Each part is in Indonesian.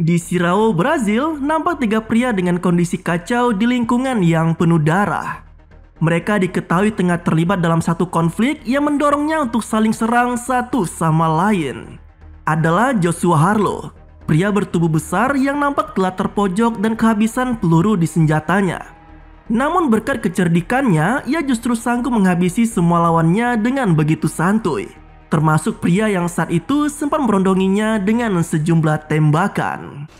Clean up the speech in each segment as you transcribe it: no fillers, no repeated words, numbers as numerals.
Di Sirao, Brazil, nampak 3 pria dengan kondisi kacau di lingkungan yang penuh darah. Mereka diketahui tengah terlibat dalam satu konflik yang mendorongnya untuk saling serang satu sama lain. Adalah Joshua Harlow, pria bertubuh besar yang nampak telah terpojok dan kehabisan peluru di senjatanya. Namun berkat kecerdikannya, ia justru sanggup menghabisi semua lawannya dengan begitu santuy. Termasuk pria yang saat itu sempat merondonginya dengan sejumlah tembakan.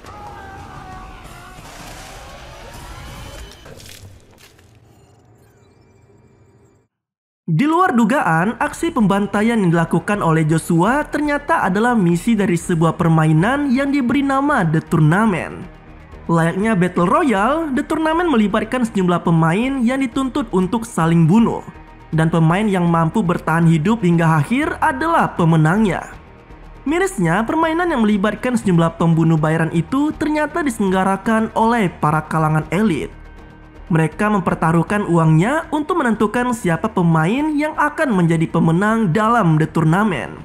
Di luar dugaan, aksi pembantaian yang dilakukan oleh Joshua ternyata adalah misi dari sebuah permainan yang diberi nama The Tournament. Layaknya Battle Royale, The Tournament melibatkan sejumlah pemain yang dituntut untuk saling bunuh. Dan pemain yang mampu bertahan hidup hingga akhir adalah pemenangnya. Mirisnya, permainan yang melibatkan sejumlah pembunuh bayaran itu ternyata diselenggarakan oleh para kalangan elit. Mereka mempertaruhkan uangnya untuk menentukan siapa pemain yang akan menjadi pemenang dalam The Tournament.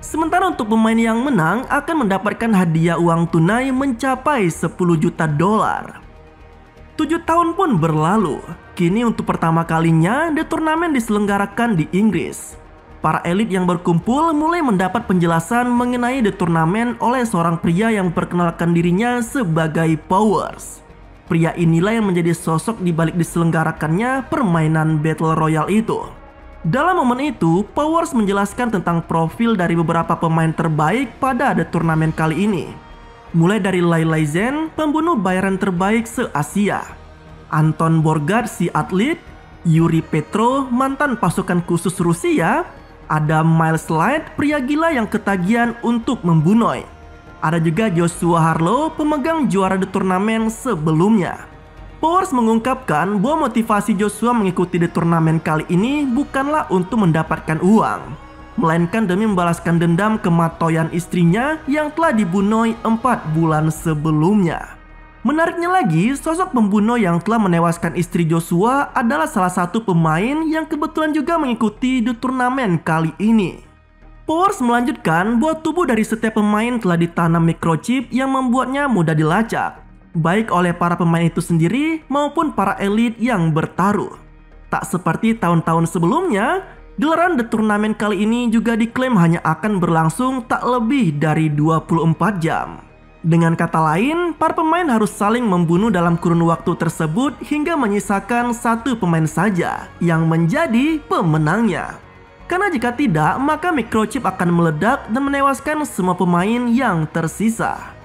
Sementara untuk pemain yang menang akan mendapatkan hadiah uang tunai mencapai 10 juta dolar. 7 tahun pun berlalu. Kini untuk pertama kalinya The Tournament diselenggarakan di Inggris. Para elit yang berkumpul mulai mendapat penjelasan mengenai The Tournament oleh seorang pria yang memperkenalkan dirinya sebagai Powers. Pria inilah yang menjadi sosok di balik diselenggarakannya permainan Battle Royale itu. Dalam momen itu, Powers menjelaskan tentang profil dari beberapa pemain terbaik pada The Tournament kali ini. Mulai dari Lai Lai Zhen, pembunuh bayaran terbaik se-Asia, Anton Borgat, si atlet, Yuri Petro, mantan pasukan khusus Rusia, ada Miles Light, pria gila yang ketagihan untuk membunuh. Ada juga Joshua Harlow, pemegang juara The Tournament sebelumnya. Powers mengungkapkan bahwa motivasi Joshua mengikuti The Tournament kali ini bukanlah untuk mendapatkan uang, melainkan demi membalaskan dendam kematian istrinya yang telah dibunuh 4 bulan sebelumnya. Menariknya lagi, sosok pembunuh yang telah menewaskan istri Joshua adalah salah satu pemain yang kebetulan juga mengikuti The Tournament kali ini. Powers melanjutkan bahwa tubuh dari setiap pemain telah ditanam microchip yang membuatnya mudah dilacak, baik oleh para pemain itu sendiri maupun para elit yang bertaruh. Tak seperti tahun-tahun sebelumnya, gelaran The Tournament kali ini juga diklaim hanya akan berlangsung tak lebih dari 24 jam. Dengan kata lain, para pemain harus saling membunuh dalam kurun waktu tersebut hingga menyisakan satu pemain saja yang menjadi pemenangnya. Karena jika tidak, maka microchip akan meledak dan menewaskan semua pemain yang tersisa.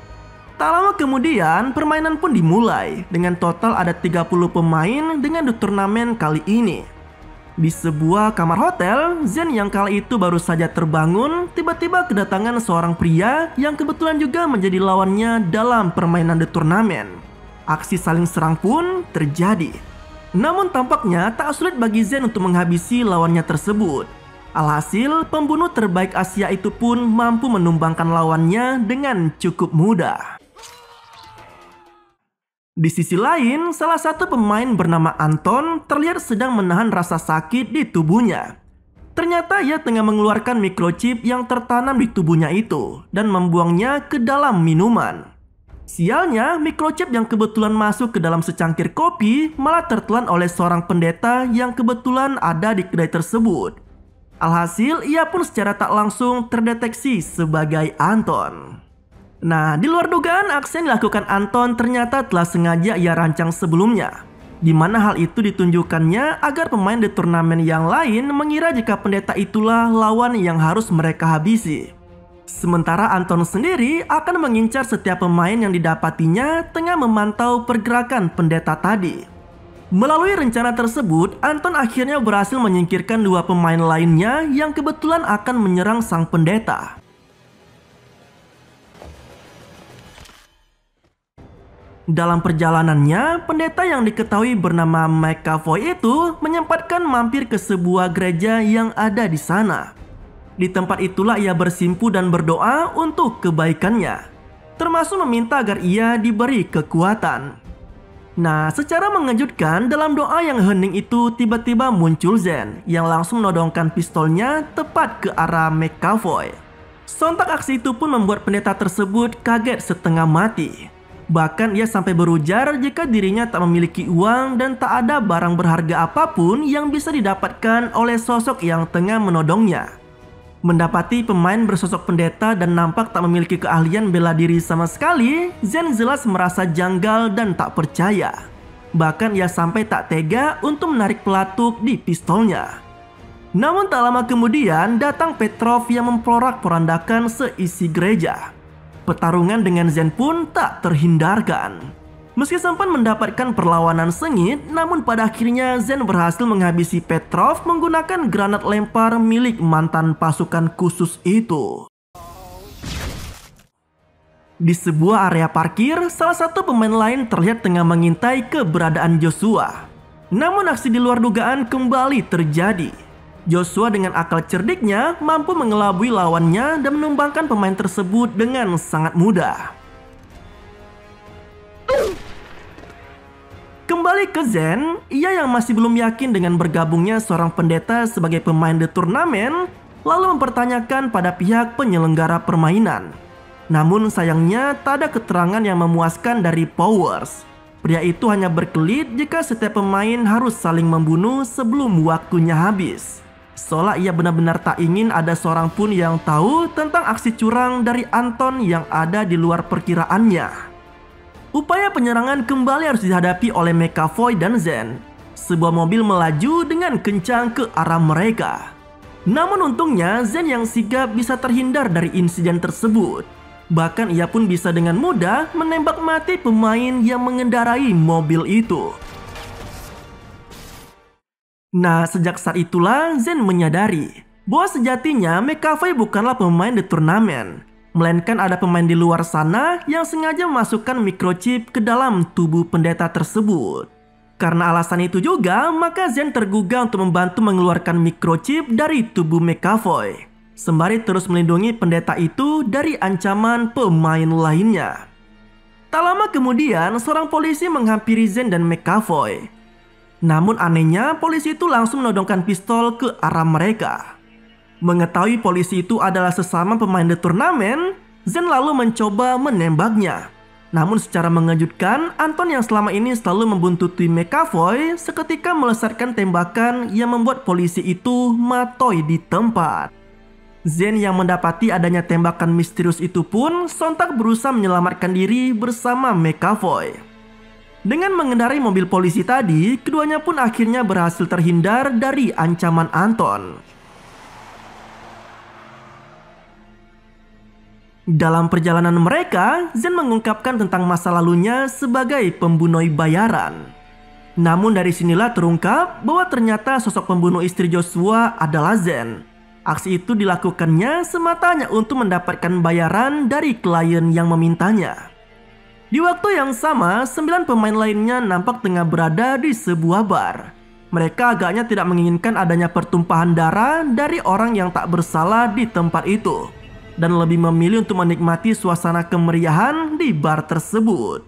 Tak lama kemudian, permainan pun dimulai dengan total ada 30 pemain dengan The Tournament kali ini. Di sebuah kamar hotel, Zhen yang kala itu baru saja terbangun tiba-tiba kedatangan seorang pria yang kebetulan juga menjadi lawannya dalam permainan The Tournament. Aksi saling serang pun terjadi. Namun tampaknya tak sulit bagi Zhen untuk menghabisi lawannya tersebut. Alhasil, pembunuh terbaik Asia itu pun mampu menumbangkan lawannya dengan cukup mudah. Di sisi lain, salah satu pemain bernama Anton terlihat sedang menahan rasa sakit di tubuhnya. Ternyata ia tengah mengeluarkan microchip yang tertanam di tubuhnya itu dan membuangnya ke dalam minuman. Sialnya, microchip yang kebetulan masuk ke dalam secangkir kopi malah tertelan oleh seorang pendeta yang kebetulan ada di kedai tersebut. Alhasil, ia pun secara tak langsung terdeteksi sebagai Anton. Nah, di luar dugaan, aksi yang dilakukan Anton ternyata telah sengaja ia rancang sebelumnya, di mana hal itu ditunjukkannya agar pemain The Tournament yang lain mengira jika pendeta itulah lawan yang harus mereka habisi. Sementara Anton sendiri akan mengincar setiap pemain yang didapatinya tengah memantau pergerakan pendeta tadi. Melalui rencana tersebut, Anton akhirnya berhasil menyingkirkan 2 pemain lainnya yang kebetulan akan menyerang sang pendeta. Dalam perjalanannya, pendeta yang diketahui bernama McAvoy itu menyempatkan mampir ke sebuah gereja yang ada di sana. Di tempat itulah ia bersimpu dan berdoa untuk kebaikannya, termasuk meminta agar ia diberi kekuatan. Nah, secara mengejutkan dalam doa yang hening itu tiba-tiba muncul Zhen yang langsung menodongkan pistolnya tepat ke arah McAvoy. Sontak aksi itu pun membuat pendeta tersebut kaget setengah mati. Bahkan ia sampai berujar jika dirinya tak memiliki uang dan tak ada barang berharga apapun yang bisa didapatkan oleh sosok yang tengah menodongnya. Mendapati pemain bersosok pendeta dan nampak tak memiliki keahlian bela diri sama sekali, Zen jelas merasa janggal dan tak percaya. Bahkan ia sampai tak tega untuk menarik pelatuk di pistolnya. Namun tak lama kemudian datang Petrov yang memporak-porandakan seisi gereja. Pertarungan dengan Zen pun tak terhindarkan. Meski sempat mendapatkan perlawanan sengit, namun pada akhirnya Zen berhasil menghabisi Petrov menggunakan granat lempar milik mantan pasukan khusus itu. Di sebuah area parkir, salah satu pemain lain terlihat tengah mengintai keberadaan Joshua. Namun aksi di luar dugaan kembali terjadi. Joshua dengan akal cerdiknya mampu mengelabui lawannya dan menumbangkan pemain tersebut dengan sangat mudah. Kembali ke Zen, ia yang masih belum yakin dengan bergabungnya seorang pendeta sebagai pemain The Tournament, lalu mempertanyakan pada pihak penyelenggara permainan. Namun sayangnya tak ada keterangan yang memuaskan dari Powers. Pria itu hanya berkelit jika setiap pemain harus saling membunuh sebelum waktunya habis. Seolah ia benar-benar tak ingin ada seorang pun yang tahu tentang aksi curang dari Anton yang ada di luar perkiraannya. Upaya penyerangan kembali harus dihadapi oleh McAvoy dan Zen. Sebuah mobil melaju dengan kencang ke arah mereka. Namun untungnya Zen yang sigap bisa terhindar dari insiden tersebut. Bahkan ia pun bisa dengan mudah menembak mati pemain yang mengendarai mobil itu. Nah, sejak saat itulah Zen menyadari bahwa sejatinya McAvoy bukanlah pemain The Tournament, melainkan ada pemain di luar sana yang sengaja memasukkan microchip ke dalam tubuh pendeta tersebut. Karena alasan itu juga, maka Zen tergugah untuk membantu mengeluarkan microchip dari tubuh McAvoy, sembari terus melindungi pendeta itu dari ancaman pemain lainnya. Tak lama kemudian, seorang polisi menghampiri Zen dan McAvoy. Namun anehnya, polisi itu langsung menodongkan pistol ke arah mereka. Mengetahui polisi itu adalah sesama pemain The Tournament, Zen lalu mencoba menembaknya. Namun secara mengejutkan, Anton yang selama ini selalu membuntuti McAvoy seketika melesatkan tembakan yang membuat polisi itu matoy di tempat. Zen yang mendapati adanya tembakan misterius itu pun sontak berusaha menyelamatkan diri bersama McAvoy. Dengan mengendarai mobil polisi tadi, keduanya pun akhirnya berhasil terhindar dari ancaman Anton. Dalam perjalanan mereka, Zen mengungkapkan tentang masa lalunya sebagai pembunuh bayaran. Namun dari sinilah terungkap bahwa ternyata sosok pembunuh istri Joshua adalah Zen. Aksi itu dilakukannya semata hanya untuk mendapatkan bayaran dari klien yang memintanya. Di waktu yang sama, 9 pemain lainnya nampak tengah berada di sebuah bar. Mereka agaknya tidak menginginkan adanya pertumpahan darah dari orang yang tak bersalah di tempat itu, dan lebih memilih untuk menikmati suasana kemeriahan di bar tersebut.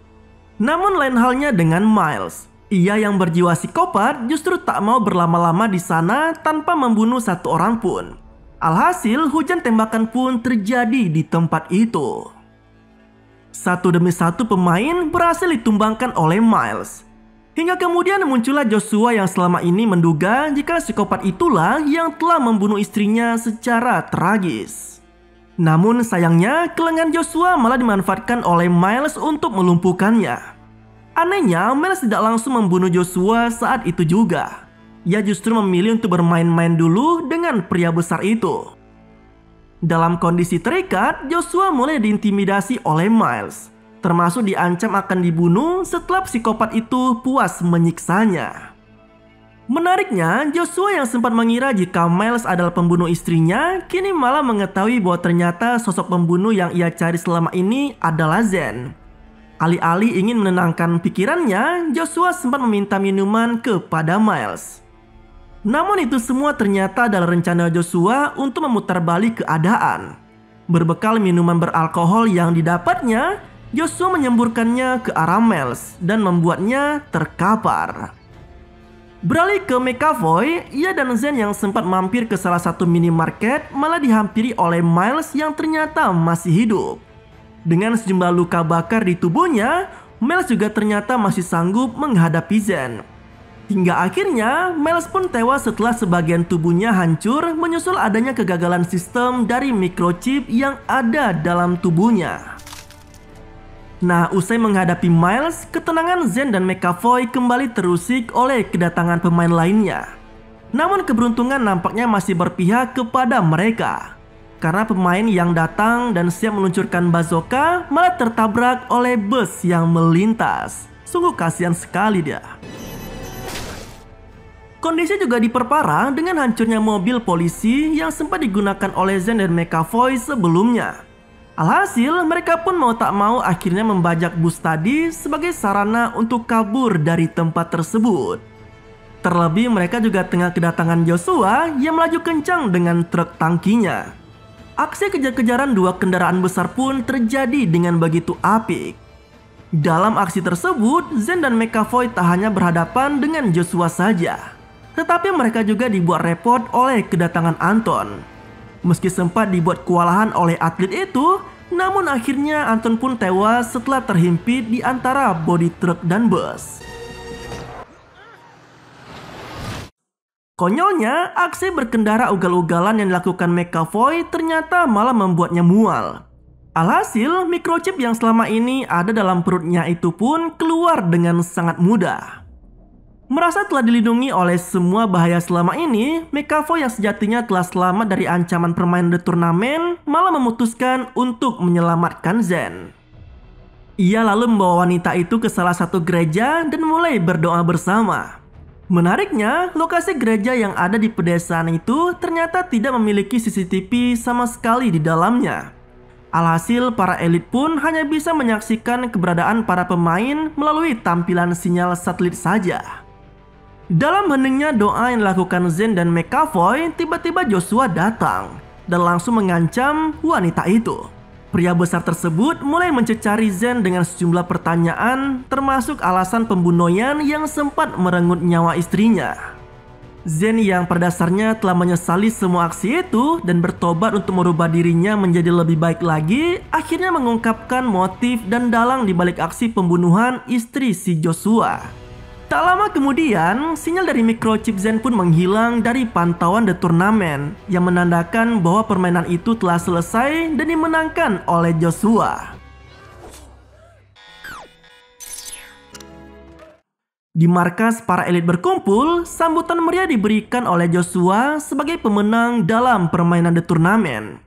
Namun lain halnya dengan Miles. Ia yang berjiwa psikopat justru tak mau berlama-lama di sana tanpa membunuh satu orang pun. Alhasil, hujan tembakan pun terjadi di tempat itu. Satu demi satu pemain berhasil ditumbangkan oleh Miles. Hingga kemudian muncullah Joshua yang selama ini menduga jika psikopat itulah yang telah membunuh istrinya secara tragis. Namun sayangnya kelengan Joshua malah dimanfaatkan oleh Miles untuk melumpuhkannya. Anehnya, Miles tidak langsung membunuh Joshua saat itu juga. Ia justru memilih untuk bermain-main dulu dengan pria besar itu. Dalam kondisi terikat, Joshua mulai diintimidasi oleh Miles, termasuk diancam akan dibunuh setelah psikopat itu puas menyiksanya. Menariknya, Joshua yang sempat mengira jika Miles adalah pembunuh istrinya, kini malah mengetahui bahwa ternyata sosok pembunuh yang ia cari selama ini adalah Zen. Alih-alih ingin menenangkan pikirannya, Joshua sempat meminta minuman kepada Miles. Namun itu semua ternyata adalah rencana Joshua untuk memutarbalik keadaan. Berbekal minuman beralkohol yang didapatnya, Joshua menyemburkannya ke arah Miles dan membuatnya terkapar. Beralih ke McAvoy, ia dan Zen yang sempat mampir ke salah satu minimarket malah dihampiri oleh Miles yang ternyata masih hidup. Dengan sejumlah luka bakar di tubuhnya, Miles juga ternyata masih sanggup menghadapi Zen. Hingga akhirnya, Miles pun tewas setelah sebagian tubuhnya hancur menyusul adanya kegagalan sistem dari microchip yang ada dalam tubuhnya. Nah, usai menghadapi Miles, ketenangan Zen dan McAvoy kembali terusik oleh kedatangan pemain lainnya. Namun keberuntungan nampaknya masih berpihak kepada mereka. Karena pemain yang datang dan siap meluncurkan bazooka malah tertabrak oleh bus yang melintas. Sungguh kasihan sekali dia. Kondisi juga diperparah dengan hancurnya mobil polisi yang sempat digunakan oleh Zen dan McAvoy sebelumnya. Alhasil, mereka pun mau tak mau akhirnya membajak bus tadi sebagai sarana untuk kabur dari tempat tersebut. Terlebih mereka juga tengah kedatangan Joshua yang melaju kencang dengan truk tangkinya. Aksi kejar-kejaran dua kendaraan besar pun terjadi dengan begitu apik. Dalam aksi tersebut, Zen dan McAvoy tak hanya berhadapan dengan Joshua saja, tetapi mereka juga dibuat repot oleh kedatangan Anton. Meski sempat dibuat kewalahan oleh atlet itu, namun akhirnya Anton pun tewas setelah terhimpit di antara bodi truk dan bus. Konyolnya, aksi berkendara ugal-ugalan yang dilakukan McAvoy ternyata malah membuatnya mual. Alhasil, microchip yang selama ini ada dalam perutnya itu pun keluar dengan sangat mudah. Merasa telah dilindungi oleh semua bahaya selama ini, McAvoy yang sejatinya telah selamat dari ancaman permainan The Tournament malah memutuskan untuk menyelamatkan Zen. Ia lalu membawa wanita itu ke salah satu gereja dan mulai berdoa bersama. Menariknya, lokasi gereja yang ada di pedesaan itu ternyata tidak memiliki CCTV sama sekali di dalamnya. Alhasil, para elit pun hanya bisa menyaksikan keberadaan para pemain melalui tampilan sinyal satelit saja. Dalam heningnya doa yang dilakukan Zen dan McAvoy, tiba-tiba Joshua datang dan langsung mengancam wanita itu. Pria besar tersebut mulai mencecari Zen dengan sejumlah pertanyaan, termasuk alasan pembunuhan yang sempat merenggut nyawa istrinya. Zen yang pada dasarnya telah menyesali semua aksi itu dan bertobat untuk merubah dirinya menjadi lebih baik lagi, akhirnya mengungkapkan motif dan dalang di balik aksi pembunuhan istri si Joshua. Tak lama kemudian, sinyal dari microchip Zen pun menghilang dari pantauan The Tournament yang menandakan bahwa permainan itu telah selesai dan dimenangkan oleh Joshua. Di markas para elit berkumpul, sambutan meriah diberikan oleh Joshua sebagai pemenang dalam permainan The Tournament.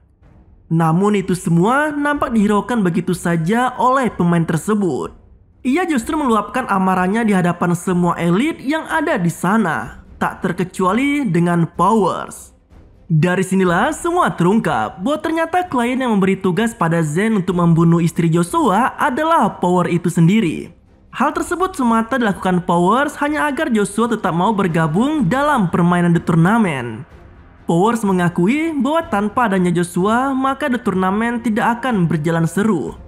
Namun itu semua nampak dihiraukan begitu saja oleh pemain tersebut. Ia justru meluapkan amarahnya di hadapan semua elit yang ada di sana, tak terkecuali dengan Powers. Dari sinilah semua terungkap bahwa ternyata klien yang memberi tugas pada Zen untuk membunuh istri Joshua adalah Power itu sendiri. Hal tersebut semata dilakukan Powers hanya agar Joshua tetap mau bergabung dalam permainan The Tournament. Powers mengakui bahwa tanpa adanya Joshua, maka The Tournament tidak akan berjalan seru.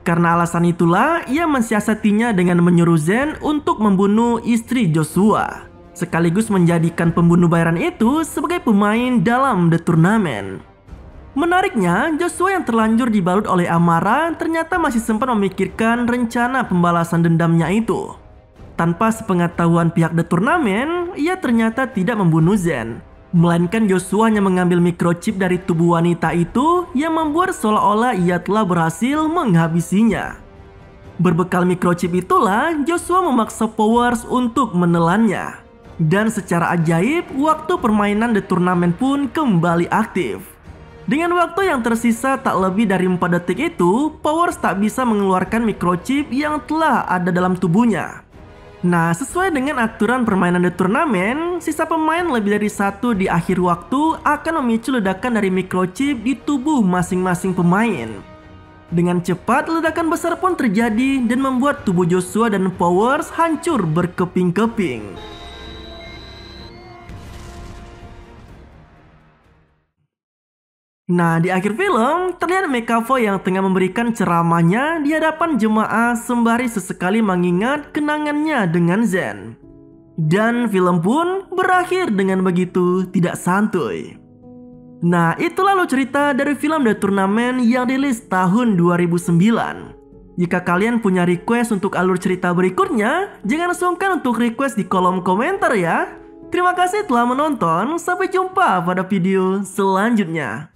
Karena alasan itulah, ia mensiasatinya dengan menyuruh Zen untuk membunuh istri Joshua, sekaligus menjadikan pembunuh bayaran itu sebagai pemain dalam The Tournament. Menariknya, Joshua yang terlanjur dibalut oleh amarah ternyata masih sempat memikirkan rencana pembalasan dendamnya itu. Tanpa sepengetahuan pihak The Tournament, ia ternyata tidak membunuh Zen, melainkan Joshua hanya mengambil microchip dari tubuh wanita itu yang membuat seolah-olah ia telah berhasil menghabisinya. Berbekal microchip itulah Joshua memaksa Powers untuk menelannya. Dan secara ajaib, waktu permainan The Tournament pun kembali aktif. Dengan waktu yang tersisa tak lebih dari 4 detik itu, Powers tak bisa mengeluarkan microchip yang telah ada dalam tubuhnya. Nah, sesuai dengan aturan permainan The Tournament, sisa pemain lebih dari satu di akhir waktu akan memicu ledakan dari microchip di tubuh masing-masing pemain. Dengan cepat, ledakan besar pun terjadi dan membuat tubuh Joshua dan Powers hancur berkeping-keping. Nah, di akhir film, terlihat McAvoy yang tengah memberikan ceramahnya di hadapan jemaah sembari sesekali mengingat kenangannya dengan Zen. Dan film pun berakhir dengan begitu tidak santuy. Nah, itu lalu cerita dari film The Tournament yang rilis tahun 2009. Jika kalian punya request untuk alur cerita berikutnya, jangan sungkan untuk request di kolom komentar ya. Terima kasih telah menonton, sampai jumpa pada video selanjutnya.